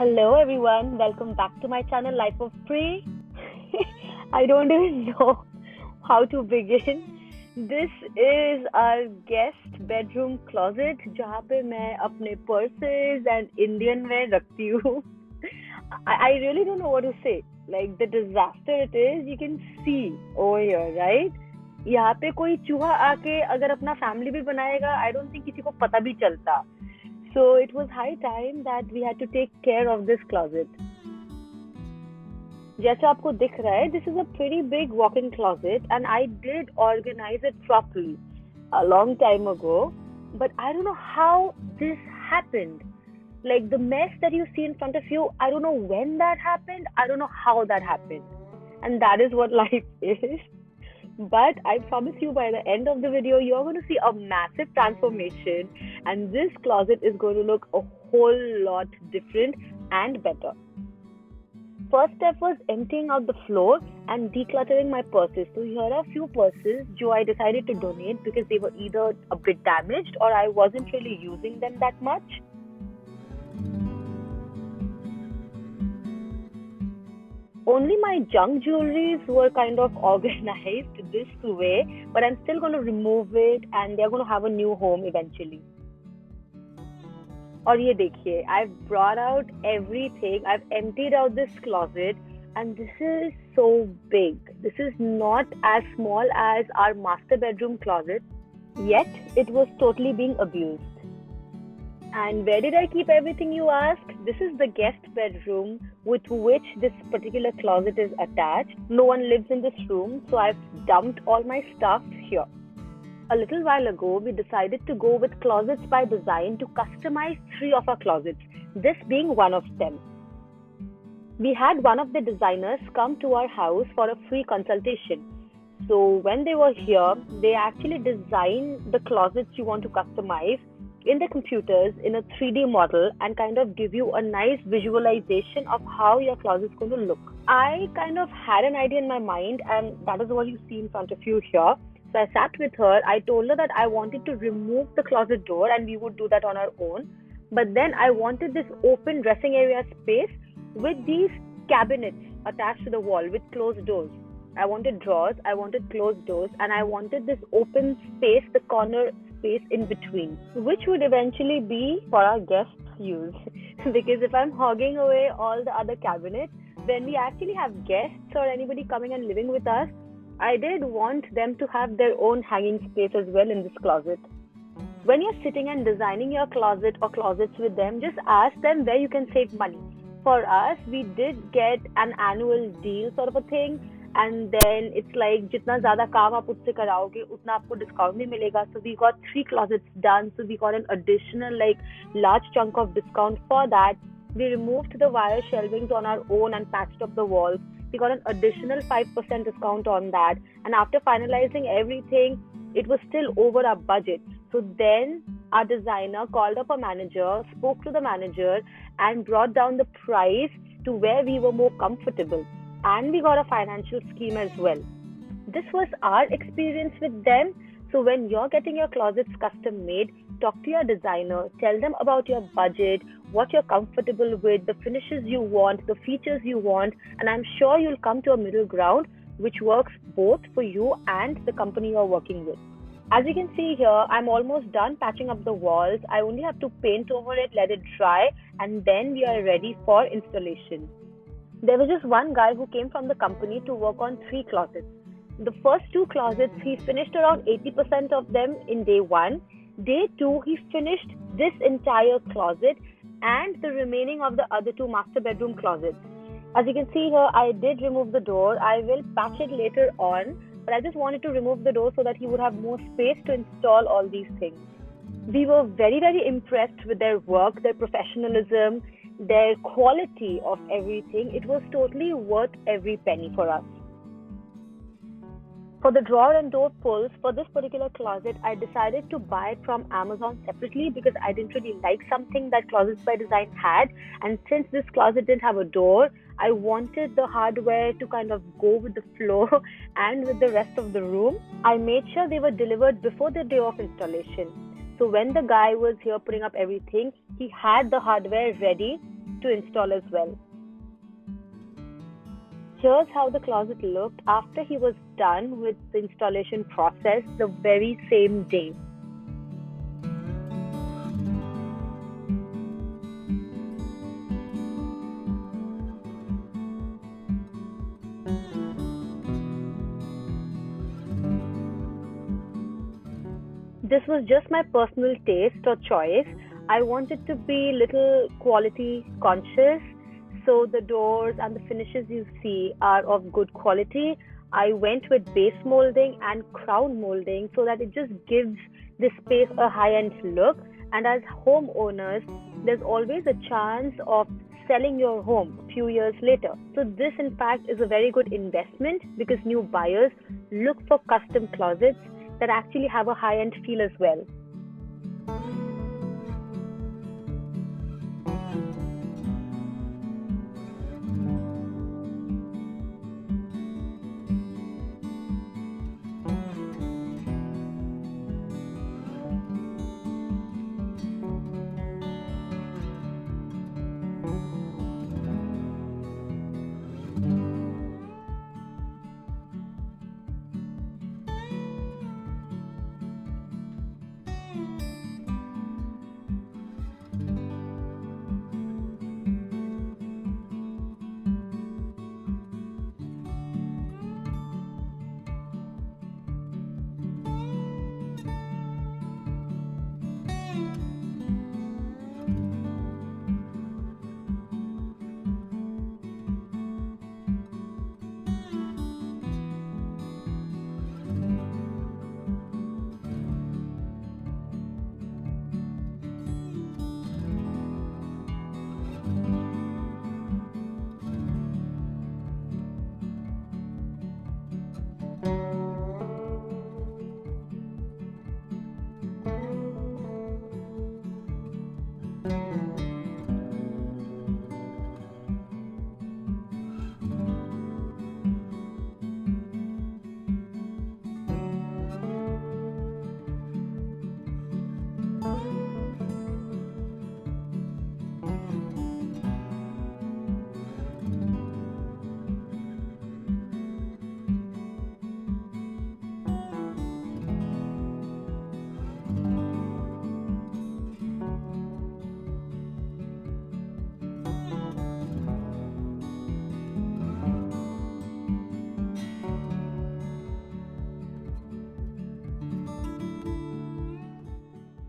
Hello everyone, welcome back to my channel Life of Free. I don't even know how to begin. This is our guest bedroom closet जहाँ पे मैं अपने purses and Indian wear रखती हूँ. I really don't know what to say. Like the disaster it is, you can see over here, right? यहाँ पे कोई चूहा आके अगर अपना फैमिली भी बनाएगा, I don't think किसी को पता भी चलता. So it was high time that we had to take care of this closet. जैसे आपको दिख रहा है, this is a pretty big walk-in closet and I did organize it properly a long time ago, but I don't know how this happened. Like the mess that you see in front of you, I don't know when that happened, I don't know how that happened. And that is what life is. But I promise you by the end of the video, you're going to see a massive transformation and this closet is going to look a whole lot different and better. First step was emptying out the floor and decluttering my purses. So here are a few purses which I decided to donate because they were either a bit damaged or I wasn't really using them that much. Only my junk jewelries were kind of organized this way, but I'm still going to remove it and they're going to have a new home eventually. और ये देखिए, I've brought out everything. I've emptied out this closet and this is so big. This is not as small as our master bedroom closet, yet it was totally being abused. And where did I keep everything, you ask? This is the guest bedroom with which this particular closet is attached. No one lives in this room, so I've dumped all my stuff here. A little while ago, we decided to go with Closets by Design to customize 3 of our closets, this being one of them. We had one of the designers come to our house for a free consultation. So when they were here, they actually designed the closets you want to customize in the computers in a 3D model and kind of give you a nice visualization of how your closet is going to look. I kind of had an idea in my mind and that is what you see in front of you here. So I sat with her, I told her that I wanted to remove the closet door and we would do that on our own. But then I wanted this open dressing area space with these cabinets attached to the wall with closed doors. I wanted drawers, I wanted closed doors, and I wanted this open space, the corner space in between, which would eventually be for our guests' use. Because if I'm hogging away all the other cabinets, when we actually have guests or anybody coming and living with us, I did want them to have their own hanging space as well in this closet. When you're sitting and designing your closet or closets with them, just ask them where you can save money. For us, we did get an annual deal sort of a thing. And then it's like जितना ज़्यादा काम आप उससे कराओगे उतना आपको discount भी मिलेगा. So we got 3 closets done. So we got an additional large chunk of discount for that. We removed the wire shelvings on our own and patched up the walls. We got an additional 5% discount on that. And after finalizing everything, it was still over our budget. So then our designer called up a manager, spoke to the manager and brought down the price to where we were more comfortable. And we got a financial scheme as well. This was our experience with them. So when you're getting your closets custom made, talk to your designer, tell them about your budget, what you're comfortable with, the finishes you want, the features you want, and I'm sure you'll come to a middle ground which works both for you and the company you're working with. As you can see here, I'm almost done patching up the walls. I only have to paint over it, let it dry, and then we are ready for installation. There was just one guy who came from the company to work on 3 closets. The first 2 closets, he finished around 80% of them in day 1. Day 2, he finished this entire closet and the remaining of the other 2 master bedroom closets. As you can see here, I did remove the door. I will patch it later on, but I just wanted to remove the door so that he would have more space to install all these things. We were very, very impressed with their work, their professionalism, their quality of everything. It was totally worth every penny for us. For the drawer and door pulls for this particular closet, I decided to buy it from Amazon separately because I didn't really like something that Closets by Design had. And since this closet didn't have a door, I wanted the hardware to kind of go with the flow and with the rest of the room. I made sure they were delivered before the day of installation. So when the guy was here putting up everything, he had the hardware ready to install as well. Here's how the closet looked after he was done with the installation process the very same day. This was just my personal taste or choice. I wanted to be little quality conscious, so the doors and the finishes you see are of good quality. I went with base molding and crown molding so that it just gives this space a high-end look. And as homeowners, there's always a chance of selling your home a few years later. So this in fact is a very good investment because new buyers look for custom closets that actually have a high-end feel as well.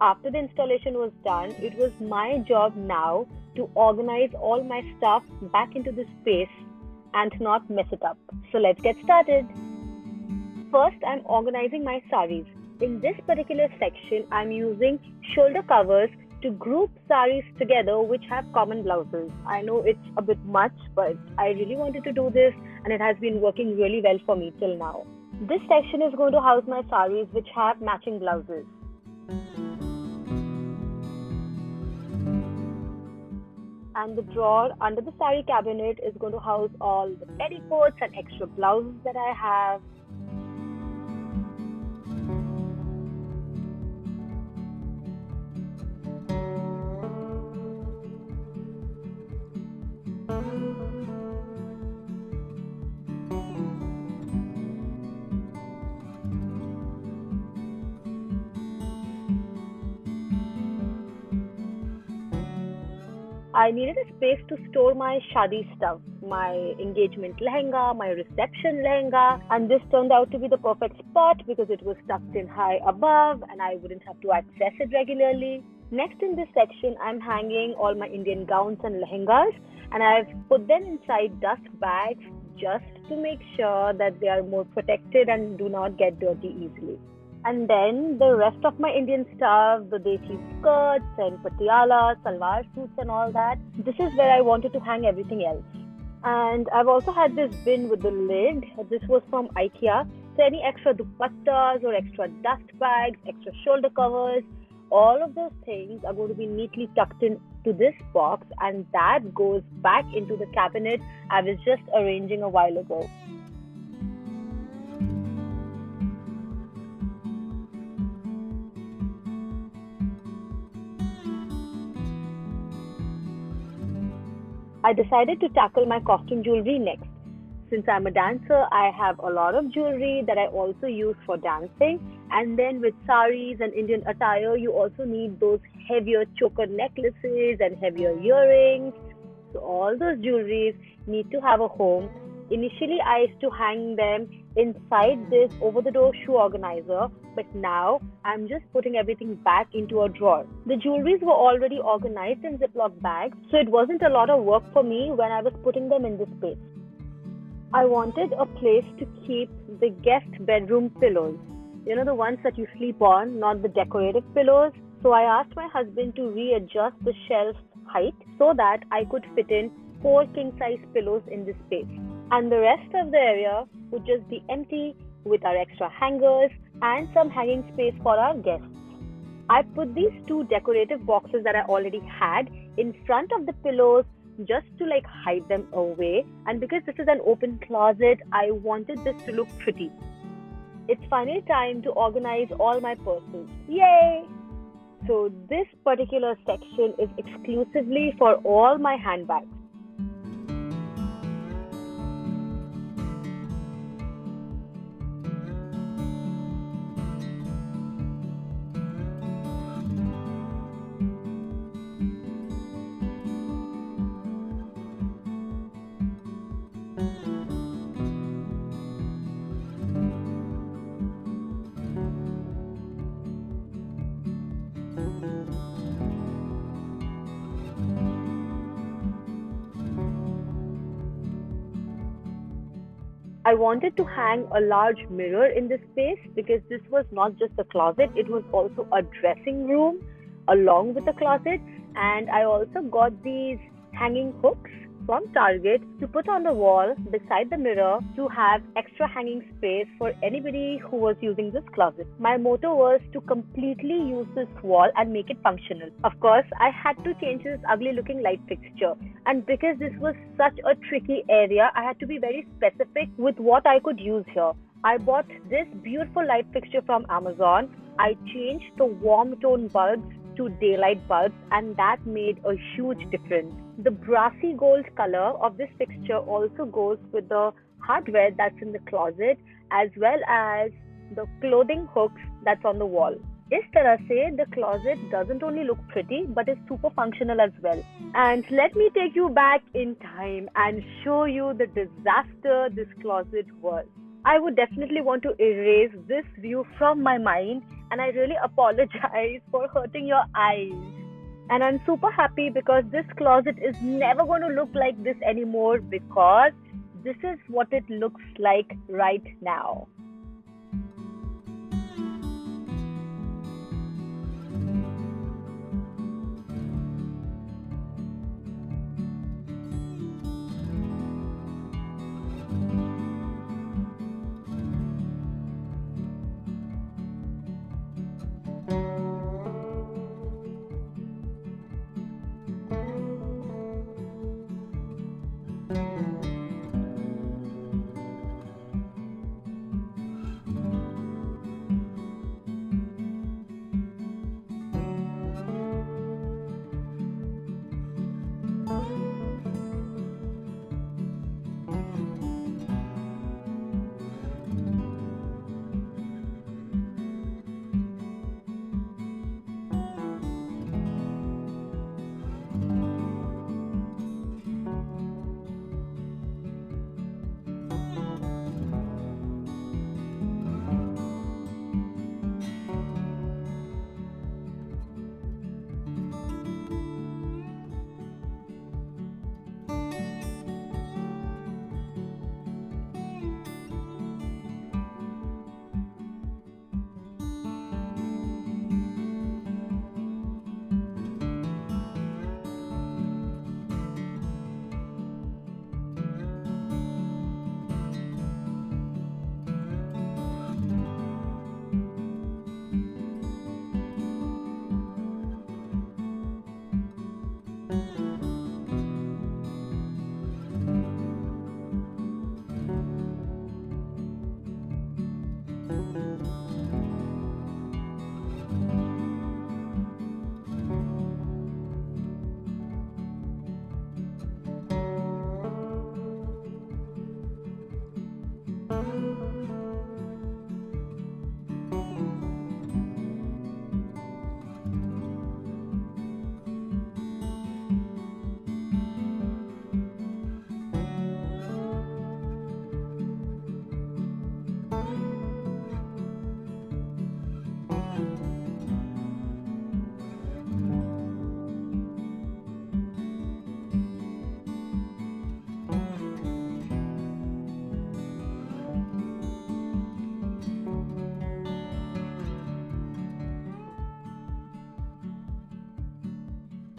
After the installation was done, it was my job now to organize all my stuff back into the space and not mess it up. So let's get started. First, I'm organizing my saris. In this particular section, I'm using shoulder covers to group saris together which have common blouses. I know it's a bit much, but I really wanted to do this and it has been working really well for me till now. This section is going to house my saris which have matching blouses. And the drawer under the sari cabinet is going to house all the petticoats and extra blouses that I have. I needed a space to store my shadi stuff, my engagement lehenga, my reception lehenga, and this turned out to be the perfect spot because it was tucked in high above and I wouldn't have to access it regularly. Next in this section, I'm hanging all my Indian gowns and lehengas and I've put them inside dust bags just to make sure that they are more protected and do not get dirty easily. And then the rest of my Indian stuff, the desi skirts and patiala, salwar suits and all that, this is where I wanted to hang everything else. And I've also had this bin with the lid. This was from IKEA. So any extra dupattas or extra dust bags, extra shoulder covers, all of those things are going to be neatly tucked into this box and that goes back into the cabinet I was just arranging a while ago. I decided to tackle my costume jewelry next. Since I'm a dancer, I have a lot of jewelry that I also use for dancing. And then with saris and Indian attire, you also need those heavier choker necklaces and heavier earrings. So all those jewelries need to have a home. Initially, I used to hang them inside this over-the-door shoe organizer, but now I'm just putting everything back into a drawer. The jewelries were already organized in Ziploc bags, so it wasn't a lot of work for me when I was putting them in this space. I wanted a place to keep the guest bedroom pillows. You know, the ones that you sleep on, not the decorative pillows. So I asked my husband to readjust the shelf height so that I could fit in four king size pillows in this space. And the rest of the area would just be empty with our extra hangers and some hanging space for our guests. I put these two decorative boxes that I already had in front of the pillows just to like hide them away. And because this is an open closet, I wanted this to look pretty. It's finally time to organize all my purses. Yay! So this particular section is exclusively for all my handbags. I wanted to hang a large mirror in this space because this was not just a closet, it was also a dressing room along with the closet. And I also got these hanging hooks from Target to put on the wall beside the mirror to have extra hanging space for anybody who was using this closet. My motto was to completely use this wall and make it functional. Of course, I had to change this ugly looking light fixture. And because this was such a tricky area, I had to be very specific with what I could use here. I bought this beautiful light fixture from Amazon. I changed the warm tone bulbs to daylight bulbs, and that made a huge difference. The brassy gold color of this fixture also goes with the hardware that's in the closet as well as the clothing hooks that's on the wall. इस तरह से the closet doesn't only look pretty but is super functional as well. And let me take you back in time and show you the disaster this closet was. I would definitely want to erase this view from my mind, and I really apologize for hurting your eyes. And I'm super happy because this closet is never going to look like this anymore because this is what it looks like right now.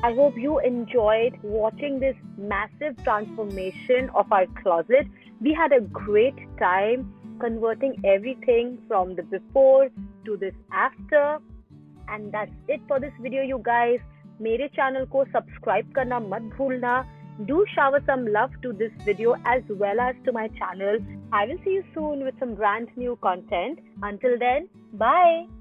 I hope you enjoyed watching this massive transformation of our closet. We had a great time converting everything from the before to this after. And that's it for this video, you guys. मेरे channel को subscribe करना मत भूलना. Do shower some love to this video as well as to my channel. I will see you soon with some brand new content. Until then, bye.